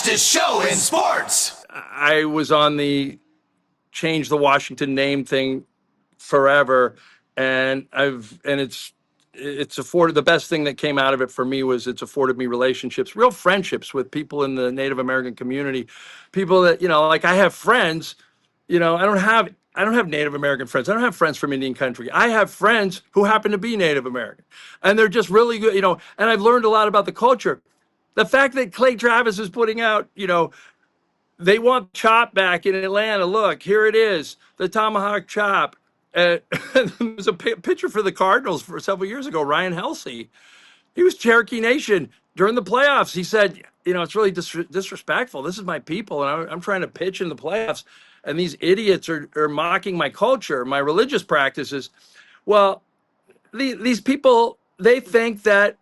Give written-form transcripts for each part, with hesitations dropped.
fastest show in sports. I was on the change the Washington name thing forever, and it's afforded, the best thing that came out of it for me was it's afforded me relationships, real friendships with people in the Native American community, people that, like I have friends, I don't have Native American friends. I don't have friends from Indian country. I have friends who happen to be Native American, and they're just really good, and I've learned a lot about the culture. The fact that Clay Travis is putting out, they want chop back in Atlanta. Look, here it is, the tomahawk chop. There was a pitcher for the Cardinals for several years ago, Ryan Helsey. He was Cherokee Nation during the playoffs. He said, it's really disrespectful. This is my people, and I'm trying to pitch in the playoffs, and these idiots are mocking my culture, my religious practices. Well, these people, they think that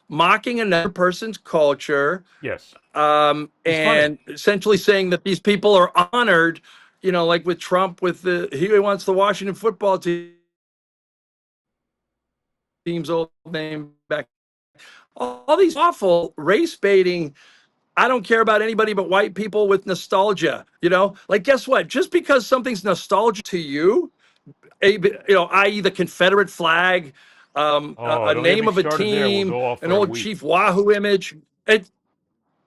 mocking another person's culture, Yes. and funny. essentially saying that these people are honored, like with Trump, he wants the Washington football team's old name back. All these awful race baiting. I don't care about anybody but white people with nostalgia. Like, guess what? Just because something's nostalgia to you, i.e. the Confederate flag, a Don't get name me of a started there. We'll team, go off an for a old week. Chief Wahoo image.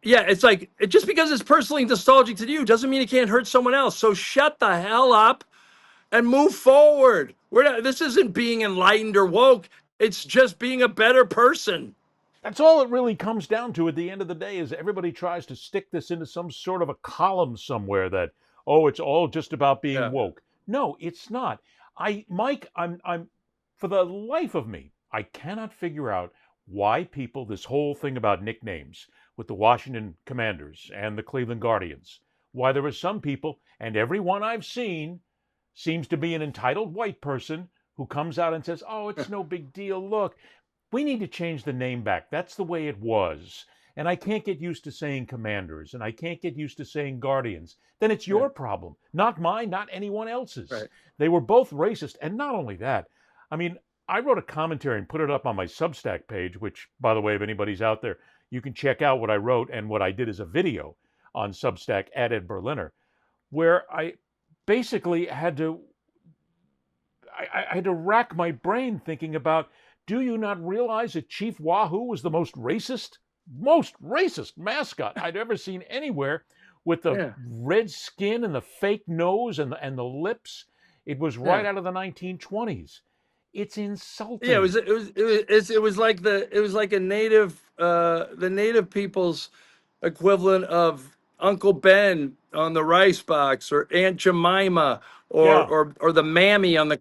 Yeah, it's like, just because it's personally nostalgic to you doesn't mean it can't hurt someone else. So shut the hell up and move forward. This isn't being enlightened or woke. It's just being a better person. That's all it really comes down to at the end of the day, is everybody tries to stick this into some sort of a column somewhere that, it's all just about being Yeah. woke. No, it's not. Mike, I'm for the life of me, I cannot figure out why people, this whole thing about nicknames with the Washington Commanders and the Cleveland Guardians, why there are some people, and everyone I've seen seems to be an entitled white person who comes out and says, it's no big deal. Look, we need to change the name back. That's the way it was. And I can't get used to saying Commanders, and I can't get used to saying Guardians. Then it's your problem, not mine, not anyone else's. Right. They were both racist. And not only that, I wrote a commentary and put it up on my Substack page, which, by the way, if anybody's out there, you can check out what I wrote and what I did as a video on Substack at Ed Berliner, where I basically had to rack my brain thinking about, do you not realize that Chief Wahoo was the most racist mascot I'd ever seen anywhere, with the red skin and the fake nose and the lips? It was right out of the 1920s. It's insulting. Yeah, it was like a native, the native people's equivalent of Uncle Ben on the rice box, or Aunt Jemima, or the mammy on the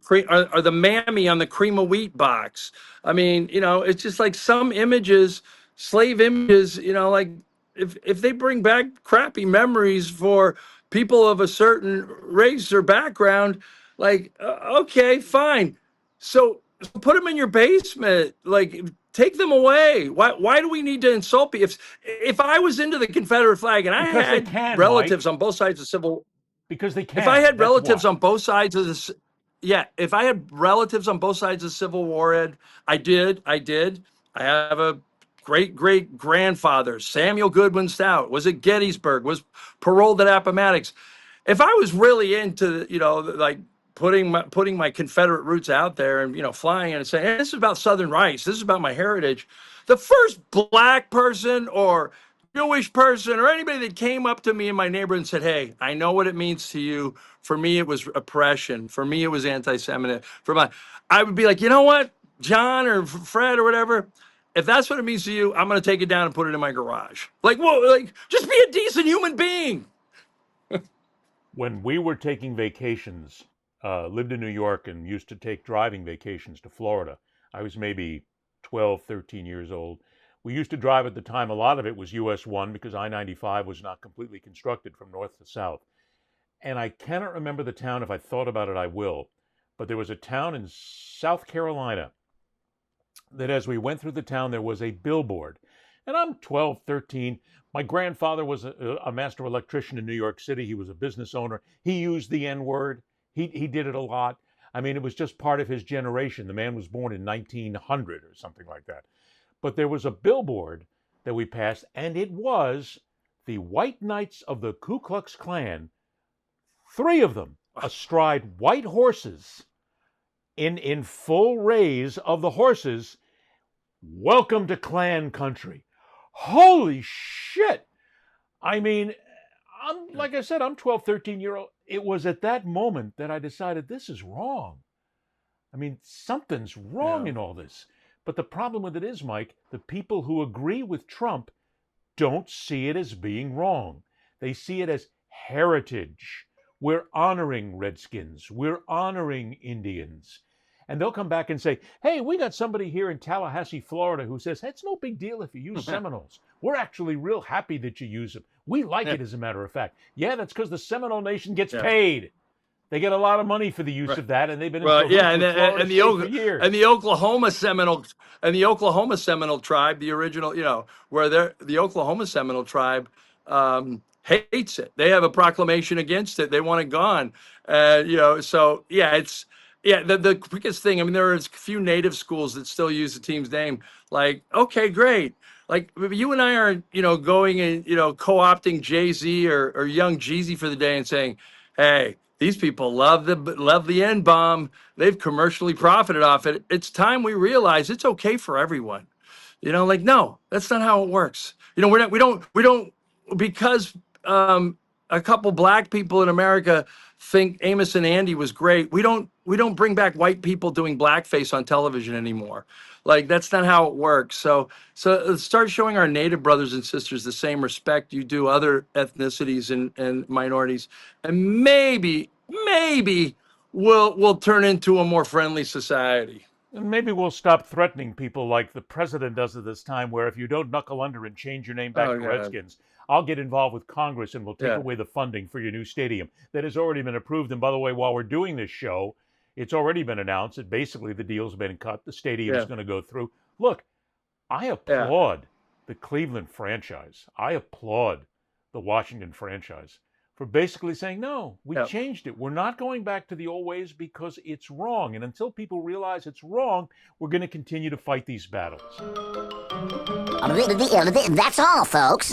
cream of wheat box. It's just like some images, slave images. Like, if they bring back crappy memories for people of a certain race or background, like, okay, fine. So put them in your basement. Like, take them away. Why do we need to insult people? If I was into the Confederate flag and I had relatives on both sides of the Civil War, because they can. If I had relatives on both sides of this, if I had relatives on both sides of the Civil War, Ed, I did. I have a great grandfather, Samuel Goodwin Stout, was at Gettysburg, was paroled at Appomattox. If I was really into, like, putting my Confederate roots out there, and flying in and saying, hey, this is about Southern rights, this is about my heritage, the first black person or Jewish person or anybody that came up to me in my neighborhood and said, hey, I know what it means to you. For me, it was oppression. For me, it was anti-Semitic. I would be like, you know what, John or Fred or whatever, if that's what it means to you, I'm going to take it down and put it in my garage. Like, whoa, like, just be a decent human being. When we were taking vacations, lived in New York and used to take driving vacations to Florida, I was maybe 12, 13 years old. We used to drive at the time, a lot of it was US 1 because I-95 was not completely constructed from north to south. And I cannot remember the town. If I thought about it, I will. But there was a town in South Carolina that as we went through the town, there was a billboard. And I'm 12, 13. My grandfather was a master electrician in New York City. He was a business owner. He used the N-word. He did it a lot. It was just part of his generation. The man was born in 1900 or something like that. But there was a billboard that we passed, and it was the white knights of the Ku Klux Klan, 3 of them astride white horses, in full raise of the horses. Welcome to Klan country. Holy shit. I mean, like I said, I'm 12, 13-year-old. It was at that moment that I decided this is wrong. I mean, something's wrong in all this. But the problem with it is, Mike, the people who agree with Trump don't see it as being wrong. They see it as heritage. We're honoring Redskins. We're honoring Indians. And they'll come back and say, hey, we got somebody here in Tallahassee, Florida, who says, it's no big deal if you use Seminoles. We're actually real happy that you use them. We like it, as a matter of fact. Yeah, that's because the Seminole Nation gets paid. They get a lot of money for the use of that, and they've been in for years. And the Oklahoma Seminole tribe, the original, where the Oklahoma Seminole tribe hates it. They have a proclamation against it. They want it gone. So it's the quickest thing. I mean, there are a few native schools that still use the team's name. Like, okay, great. Like you and I aren't, going and co-opting Jay-Z or young Jeezy for the day and saying, hey, these people love the N-bomb. They've commercially profited off it. It's time we realize it's okay for everyone. No, that's not how it works. We don't because a couple black people in America think Amos and Andy was great. We don't bring back white people doing blackface on television anymore. Like, that's not how it works. So start showing our native brothers and sisters the same respect you do other ethnicities and minorities, and maybe we'll turn into a more friendly society. And maybe we'll stop threatening people like the president does at this time, where if you don't knuckle under and change your name back to Redskins, I'll get involved with Congress and we'll take away the funding for your new stadium that has already been approved. And by the way, while we're doing this show, it's already been announced that basically the deal's been cut. The stadium is going to go through. Look, I applaud the Cleveland franchise. I applaud the Washington franchise for basically saying, no, we changed it. We're not going back to the old ways because it's wrong. And until people realize it's wrong, we're going to continue to fight these battles. That's all, folks.